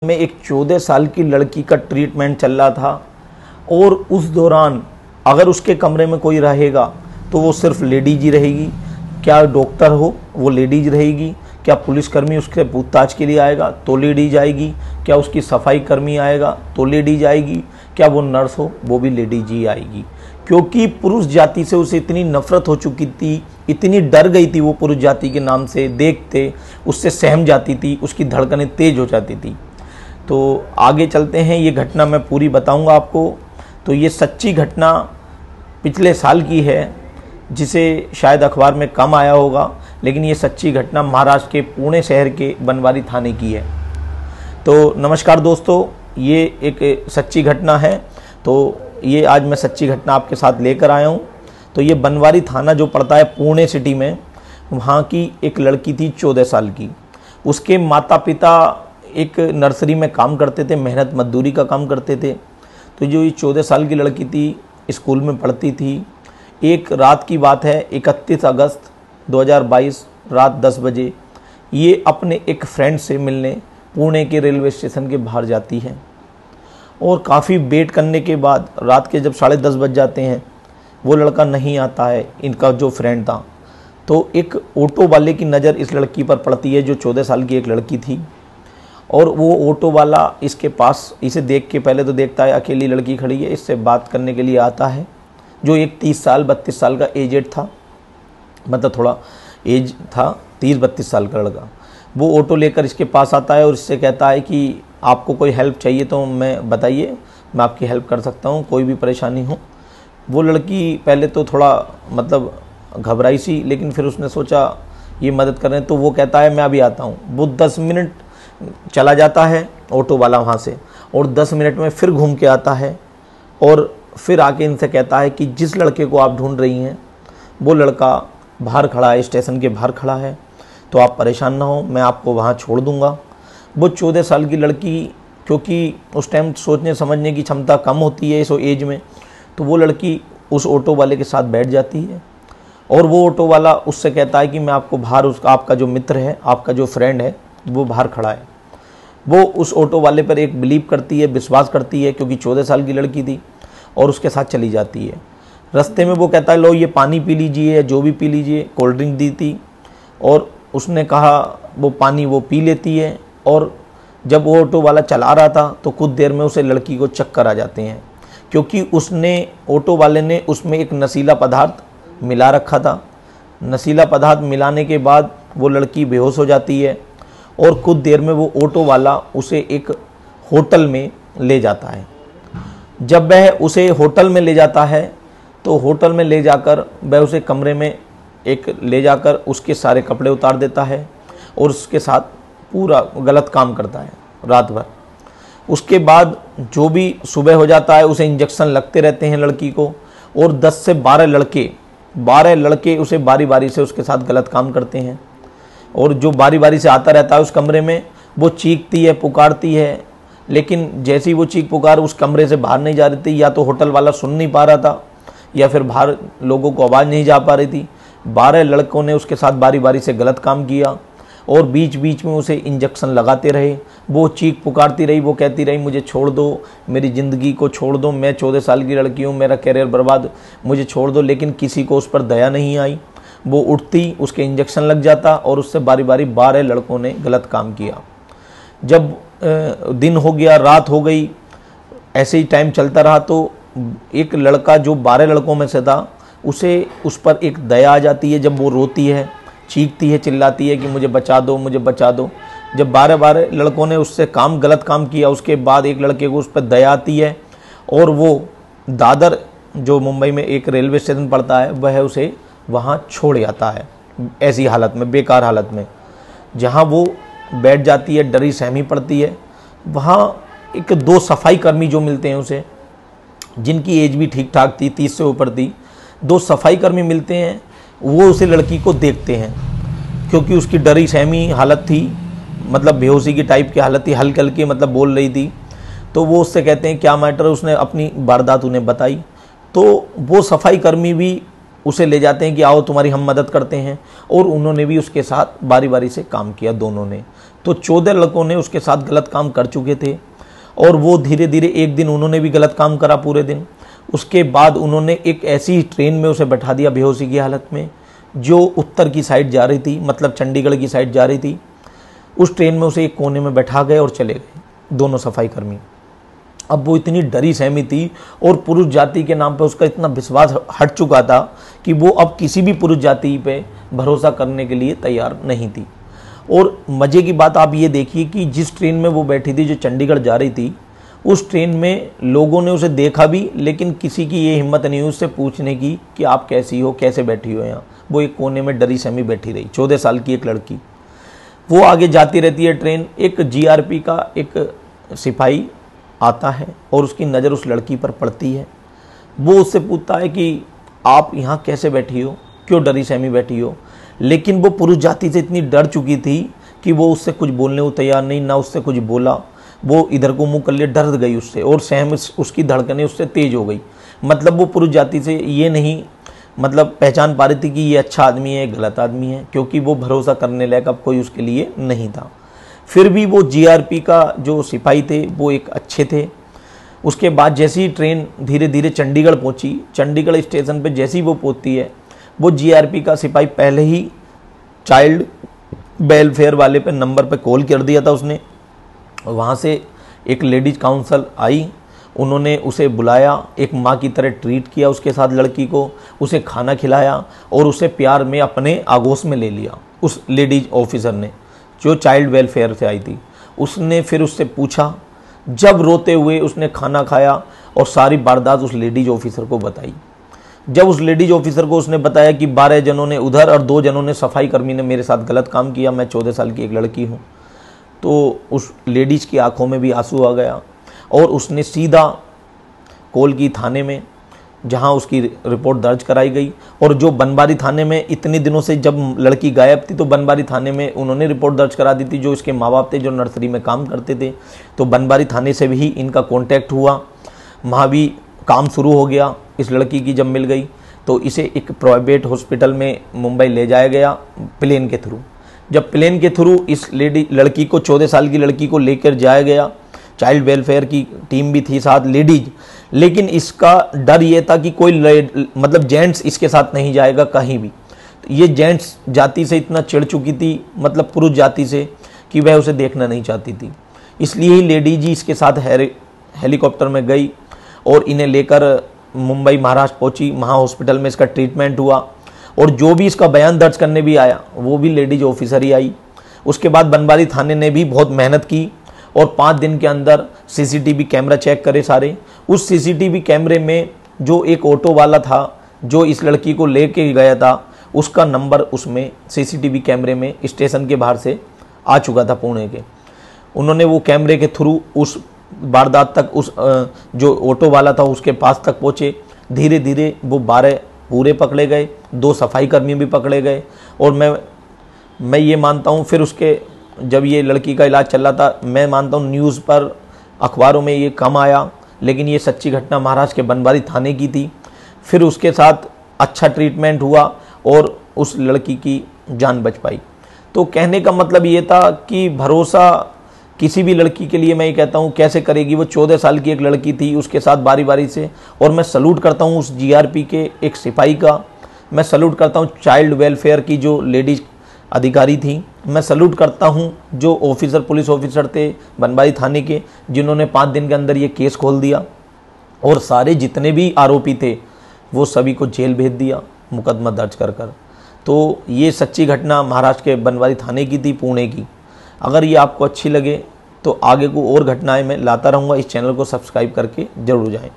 में एक 14 साल की लड़की का ट्रीटमेंट चल रहा था और उस दौरान अगर उसके कमरे में कोई रहेगा तो वो सिर्फ लेडीज ही रहेगी। क्या डॉक्टर हो वो लेडीज रहेगी, क्या पुलिसकर्मी उसके पूछताछ के लिए आएगा तो लेडीज आएगी, क्या उसकी सफाई कर्मी आएगा तो लेडीज आएगी, क्या वो नर्स हो वो भी लेडीज ही आएगी। क्योंकि पुरुष जाति से उसे इतनी नफरत हो चुकी थी, इतनी डर गई थी वो पुरुष जाति के नाम से, देखते उससे सहम जाती थी, उसकी धड़कनें तेज हो जाती थी। तो आगे चलते हैं, ये घटना मैं पूरी बताऊंगा आपको। तो ये सच्ची घटना पिछले साल की है, जिसे शायद अखबार में कम आया होगा, लेकिन ये सच्ची घटना महाराष्ट्र के पुणे शहर के बनवारी थाने की है। तो नमस्कार दोस्तों, ये एक सच्ची घटना है। तो ये आज मैं सच्ची घटना आपके साथ लेकर आया हूँ। तो ये बनवारी थाना जो पड़ता है पुणे सिटी में, वहाँ की एक लड़की थी 14 साल की। उसके माता पिता एक नर्सरी में काम करते थे, मेहनत मजदूरी का काम करते थे। तो जो ये 14 साल की लड़की थी, स्कूल में पढ़ती थी। एक रात की बात है, 31 अगस्त 2022 रात 10 बजे ये अपने एक फ्रेंड से मिलने पुणे के रेलवे स्टेशन के बाहर जाती है। और काफ़ी वेट करने के बाद रात के जब 10:30 बज जाते हैं, वो लड़का नहीं आता है, इनका जो फ्रेंड था। तो एक ऑटो वाले की नज़र इस लड़की पर पड़ती है, जो 14 साल की एक लड़की थी। और वो ऑटो वाला इसके पास, इसे देख के पहले तो देखता है अकेली लड़की खड़ी है, इससे बात करने के लिए आता है। जो एक 30-32 साल का एजेड था, मतलब थोड़ा एज था, 30-32 साल का लड़का। वो ऑटो लेकर इसके पास आता है और इससे कहता है कि आपको कोई हेल्प चाहिए तो मैं बताइए, मैं आपकी हेल्प कर सकता हूँ, कोई भी परेशानी हो। वो लड़की पहले तो थोड़ा मतलब घबराई सी, लेकिन फिर उसने सोचा ये मदद कर रहे हैं, तो वो कहता है मैं अभी आता हूँ। वो 10 मिनट चला जाता है ऑटो वाला वहाँ से, और 10 मिनट में फिर घूम के आता है और फिर आके इनसे कहता है कि जिस लड़के को आप ढूंढ रही हैं वो लड़का बाहर खड़ा है, स्टेशन के बाहर खड़ा है, तो आप परेशान ना हो, मैं आपको वहाँ छोड़ दूँगा। वो 14 साल की लड़की, क्योंकि उस टाइम सोचने समझने की क्षमता कम होती है इस एज में, तो वो लड़की उस ऑटो वाले के साथ बैठ जाती है। और वो ऑटो वाला उससे कहता है कि मैं आपको बाहर, उसका आपका जो मित्र है, आपका जो फ्रेंड है वो बाहर खड़ा है। वो उस ऑटो वाले पर एक बिलीव करती है, विश्वास करती है, क्योंकि 14 साल की लड़की थी, और उसके साथ चली जाती है। रास्ते में वो कहता है लो ये पानी पी लीजिए या जो भी पी लीजिए, कोल्ड ड्रिंक दी थी, और उसने कहा वो पानी वो पी लेती है। और जब वो ऑटो वाला चला रहा था तो कुछ देर में उसे लड़की को चक्कर आ जाते हैं, क्योंकि उसने, ऑटो वाले ने उसमें एक नशीला पदार्थ मिला रखा था। नशीला पदार्थ मिलाने के बाद वो लड़की बेहोश हो जाती है, और कुछ देर में वो ऑटो वाला उसे एक होटल में ले जाता है। जब वह उसे होटल में ले जाता है तो होटल में ले जाकर वह उसे कमरे में एक ले जाकर उसके सारे कपड़े उतार देता है और उसके साथ पूरा गलत काम करता है रात भर। उसके बाद जो भी सुबह हो जाता है, उसे इंजेक्शन लगते रहते हैं लड़की को, और 10 से 12 लड़के उसे बारी बारी से उसके साथ गलत काम करते हैं। और जो बारी बारी से आता रहता है उस कमरे में, वो चीखती है, पुकारती है, लेकिन जैसे ही वो चीख पुकार उस कमरे से बाहर नहीं जा रही थी, या तो होटल वाला सुन नहीं पा रहा था या फिर बाहर लोगों को आवाज़ नहीं जा पा रही थी। 12 लड़कों ने उसके साथ बारी बारी से गलत काम किया और बीच बीच में उसे इंजेक्शन लगाते रहे। वो चीख पुकारती रही, वो कहती रही मुझे छोड़ दो, मेरी ज़िंदगी को छोड़ दो, मैं 14 साल की लड़की हूँ, मेरा कैरियर बर्बाद, मुझे छोड़ दो। लेकिन किसी को उस पर दया नहीं आई। वो उठती, उसके इंजेक्शन लग जाता, और उससे बारी बारी 12 लड़कों ने गलत काम किया। जब दिन हो गया, रात हो गई, ऐसे ही टाइम चलता रहा, तो एक लड़का जो 12 लड़कों में से था, उसे उस पर एक दया आ जाती है। जब वो रोती है, चीखती है, चिल्लाती है कि मुझे बचा दो, मुझे बचा दो। जब 12 लड़कों ने उससे गलत काम किया, उसके बाद एक लड़के को उस पर दया आती है, और वो दादर, जो मुंबई में एक रेलवे स्टेशन पड़ता है, वह उसे वहाँ छोड़ जाता है ऐसी हालत में, बेकार हालत में, जहाँ वो बैठ जाती है, डरी सहमी पड़ती है। वहाँ एक 2 सफाई कर्मी जो मिलते हैं उसे, जिनकी एज भी ठीक ठाक थी, 30 से ऊपर थी, 2 सफाई कर्मी मिलते हैं। वो उसे लड़की को देखते हैं, क्योंकि उसकी डरी सहमी हालत थी, मतलब बेहोशी की टाइप की हालत थी, हल्की हल्की मतलब बोल रही थी। तो वो उससे कहते हैं क्या मैटर, उसने अपनी वारदात उन्हें बताई। तो वो सफाई कर्मी भी उसे ले जाते हैं कि आओ तुम्हारी हम मदद करते हैं, और उन्होंने भी उसके साथ बारी बारी से काम किया दोनों ने। तो 14 लड़कों ने उसके साथ गलत काम कर चुके थे और वो धीरे धीरे एक दिन उन्होंने भी गलत काम करा पूरे दिन। उसके बाद उन्होंने एक ऐसी ट्रेन में उसे बैठा दिया बेहोशी की हालत में, जो उत्तर की साइड जा रही थी, मतलब चंडीगढ़ की साइड जा रही थी। उस ट्रेन में उसे एक कोने में बैठा गए और चले गए दोनों सफाई कर्मी। अब वो इतनी डरी सहमी थी और पुरुष जाति के नाम पे उसका इतना विश्वास हट चुका था कि वो अब किसी भी पुरुष जाति पे भरोसा करने के लिए तैयार नहीं थी। और मज़े की बात आप ये देखिए कि जिस ट्रेन में वो बैठी थी, जो चंडीगढ़ जा रही थी, उस ट्रेन में लोगों ने उसे देखा भी, लेकिन किसी की ये हिम्मत नहीं हुई उससे पूछने की कि आप कैसी हो, कैसे बैठी हो यहाँ। वो एक कोने में डरी सहमी बैठी रही, 14 साल की एक लड़की। वो आगे जाती रहती है ट्रेन। एक जीआरपी का एक सिपाही आता है और उसकी नज़र उस लड़की पर पड़ती है। वो उससे पूछता है कि आप यहाँ कैसे बैठी हो, क्यों डरी सहमी बैठी हो। लेकिन वो पुरुष जाति से इतनी डर चुकी थी कि वो उससे कुछ बोलने को तैयार नहीं, ना उससे कुछ बोला। वो इधर को मुंह कर लिए, डर गई उससे और सहम उसकी धड़कनें उससे तेज हो गई। मतलब वो पुरुष जाति से ये नहीं पहचान पा रही थी कि ये अच्छा आदमी है, गलत आदमी है, क्योंकि वो भरोसा करने लायक अब कोई उसके लिए नहीं था। फिर भी वो जीआरपी का जो सिपाही थे वो एक अच्छे थे। उसके बाद जैसी ही ट्रेन धीरे धीरे चंडीगढ़ पहुंची, चंडीगढ़ स्टेशन पे जैसी वो पहुंचती है, वो जीआरपी का सिपाही पहले ही चाइल्ड वेलफेयर वाले पे नंबर पे कॉल कर दिया था उसने। वहाँ से एक लेडीज काउंसिल आई, उन्होंने उसे बुलाया, एक माँ की तरह ट्रीट किया उसके साथ लड़की को, उसे खाना खिलाया और उसे प्यार में अपने आगोश में ले लिया। उस लेडीज ऑफिसर ने, जो चाइल्ड वेलफेयर से आई थी, उसने फिर उससे पूछा। जब रोते हुए उसने खाना खाया और सारी वारदात उस लेडीज ऑफिसर को बताई। जब उस लेडीज ऑफिसर को उसने बताया कि 12 जनों ने उधर और 2 जनों ने सफाई कर्मी ने मेरे साथ गलत काम किया, मैं 14 साल की एक लड़की हूँ, तो उस लेडीज की आंखों में भी आंसू आ गया और उसने सीधा कॉल की थाने में, जहां उसकी रिपोर्ट दर्ज कराई गई। और जो बनबारी थाने में इतने दिनों से जब लड़की गायब थी, तो बनबारी थाने में उन्होंने रिपोर्ट दर्ज करा दी थी, जो इसके माँ बाप थे जो नर्सरी में काम करते थे। तो बनबारी थाने से भी इनका कॉन्टैक्ट हुआ, वहाँ भी काम शुरू हो गया। इस लड़की की जब मिल गई तो इसे एक प्राइवेट हॉस्पिटल में मुंबई ले जाया गया प्लेन के थ्रू। जब प्लेन के थ्रू इस लड़की को, 14 साल की लड़की को लेकर जाया गया, चाइल्ड वेलफेयर की टीम भी थी साथ, लेडीज, लेकिन इसका डर ये था कि कोई जेंट्स इसके साथ नहीं जाएगा कहीं भी। ये जेंट्स जाति से इतना चिढ़ चुकी थी, पुरुष जाति से, कि वह उसे देखना नहीं चाहती थी। इसलिए ही लेडीज ही इसके साथ हेलीकॉप्टर में गई और इन्हें लेकर मुंबई महाराष्ट्र पहुंची। वहाँ हॉस्पिटल में इसका ट्रीटमेंट हुआ और जो भी इसका बयान दर्ज करने भी आया वो भी लेडीज ऑफिसर ही आई। उसके बाद बनबारी थाने ने भी बहुत मेहनत की और 5 दिन के अंदर सीसीटीवी कैमरा चेक करे सारे। उस सीसीटीवी कैमरे में जो एक ऑटो वाला था जो इस लड़की को लेके गया था, उसका नंबर उसमें सीसीटीवी कैमरे में स्टेशन के बाहर से आ चुका था पुणे के। उन्होंने वो कैमरे के थ्रू उस वारदात तक, उस जो ऑटो वाला था उसके पास तक पहुँचे। धीरे धीरे वो 12 पूरे पकड़े गए, 2 सफाई कर्मी भी पकड़े गए। और मैं ये मानता हूँ, फिर उसके जब ये लड़की का इलाज चल रहा था, मैं मानता हूँ न्यूज़ पर, अखबारों में ये कम आया, लेकिन ये सच्ची घटना महाराष्ट्र के बनबारी थाने की थी। फिर उसके साथ अच्छा ट्रीटमेंट हुआ और उस लड़की की जान बच पाई। तो कहने का मतलब ये था कि भरोसा किसी भी लड़की के लिए मैं ये कहता हूँ कैसे करेगी। वो 14 साल की एक लड़की थी, उसके साथ बारी बारी से। और मैं सल्यूट करता हूँ उस जीआरपी के एक सिपाही का, मैं सल्यूट करता हूँ चाइल्ड वेलफेयर की जो लेडीज अधिकारी थी, मैं सल्यूट करता हूँ जो ऑफिसर, पुलिस ऑफिसर थे बनबारी थाने के, जिन्होंने 5 दिन के अंदर ये केस खोल दिया और सारे जितने भी आरोपी थे वो सभी को जेल भेज दिया मुकदमा दर्ज कर कर। तो ये सच्ची घटना महाराष्ट्र के बनबारी थाने की थी, पुणे की। अगर ये आपको अच्छी लगे तो आगे को और घटनाएं मैं लाता रहूँगा। इस चैनल को सब्सक्राइब करके जरूर जाएं।